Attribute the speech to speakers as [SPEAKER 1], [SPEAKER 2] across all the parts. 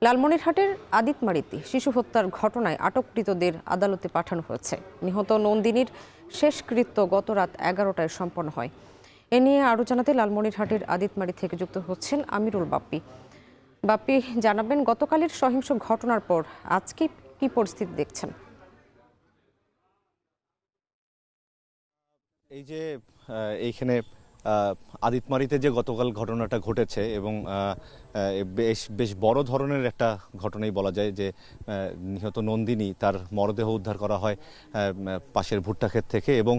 [SPEAKER 1] লালমনিরহাটের আদিতমারিতে শিশু হত্যার ঘটনায় আটককৃতদের আদালতে পাঠানো হয়েছে। নিহত নন্দিনীর শেষকৃত্য গত রাত 11টায় সম্পন্ন হয়। এ নিয়ে আরও জানাতে লালমনিরহাটের আদিতমারি থেকে যুক্ত হচ্ছেন আমিরুল বাপ্পি। বাপ্পি, জানাবেন গতকালের সহিংস ঘটনার পর আজকে কি পরিস্থিতি দেখছেন?
[SPEAKER 2] এই যে এইখানে আদিতমারিতে যে গতকাল ঘটনাটা ঘটেছে এবং বেশ বড় ধরনের একটা ঘটনাই বলা যায় যে নিহত নন্দিনী তার মরদেহ উদ্ধার করা হয় পাশের ভুট্টাক্ষেত থেকে এবং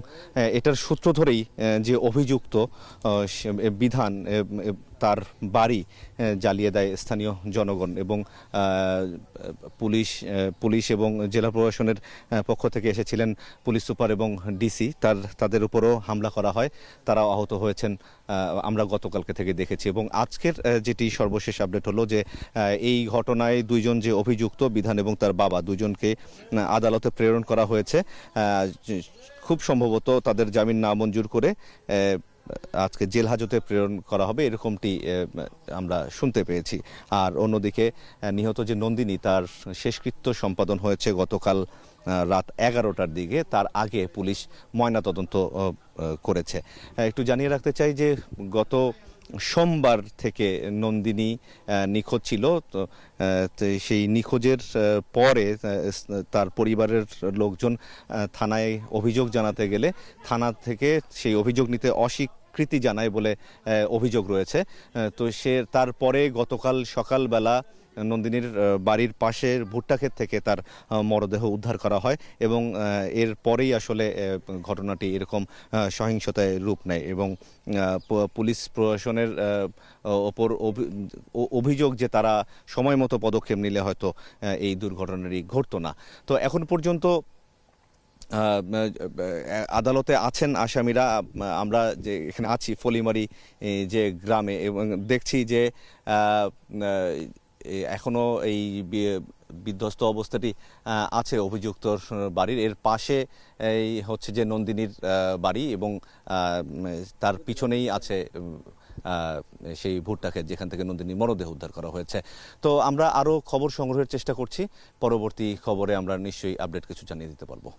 [SPEAKER 2] এটার সূত্র ধরেই যে অভিযুক্ত বিধান তার বাড়ি জ্বালিয়ে দেয় স্থানীয় জনগণ এবং পুলিশ এবং জেলা প্রশাসনের পক্ষ থেকে এসেছিলেন পুলিশ সুপার এবং ডিসি। তাদের উপরও হামলা করা হয়, তারা আহত হয়েছেন আমরা গতকালকে থেকে দেখেছি। এবং আজকের যেটি সর্বশেষ আপডেট হলো যে এই ঘটনায় দুইজন যে অভিযুক্ত বিধান এবং তার বাবা দুজনকে আদালতে প্রেরণ করা হয়েছে। খুব সম্ভবত তাদের জামিন নামঞ্জুর করে আজকে জেল হাজতে প্রেরণ করা হবে, এরকমটি আমরা শুনতে পেয়েছি। আর অন্যদিকে নিহত যে নন্দিনী, তার শেষকৃত্য সম্পাদন হয়েছে গতকাল রাত 11টার দিকে। তার আগে পুলিশ ময়নাতদন্ত করেছে। একটু জানিয়ে রাখতে চাই যে গত সোমবার থেকে নন্দিনী নিখোঁজ ছিল। তো সেই নিখোঁজের পরে তার পরিবারের লোকজন থানায় অভিযোগ জানাতে গেলে থানা থেকে সেই অভিযোগ নিতে অস্বীকৃতি জানায় বলে অভিযোগ রয়েছে। তো তারপরে গতকাল সকালবেলা নন্দিনীর বাড়ির পাশের ভুট্টাক্ষেত থেকে তার মরদেহ উদ্ধার করা হয় এবং এর পরেই আসলে ঘটনাটি এরকম সহিংসতায় রূপ নেয় এবং পুলিশ প্রশাসনের ওপর অভিযোগ যে তারা সময় মতো পদক্ষেপ নিলে হয়তো এই দুর্ঘটনাটি ঘটতো না। তো এখন পর্যন্ত আদালতে আছেন আসামিরা। আমরা যে এখানে আছি ফলিমারি যে গ্রামে, এবং দেখছি যে এখনো এই বিধ্বস্ত অবস্থাটি আছে অভিযুক্তর বাড়ির। এর পাশে এই হচ্ছে যে নন্দিনীর বাড়ি এবং তার পিছনেই আছে সেই ভুট্টাক্ষেত যেখান থেকে নন্দিনীর মরদেহ উদ্ধার করা হয়েছে। তো আমরা আরও খবর সংগ্রহের চেষ্টা করছি, পরবর্তী খবরে আমরা নিশ্চয়ই আপডেট কিছু জানিয়ে দিতে পারবো।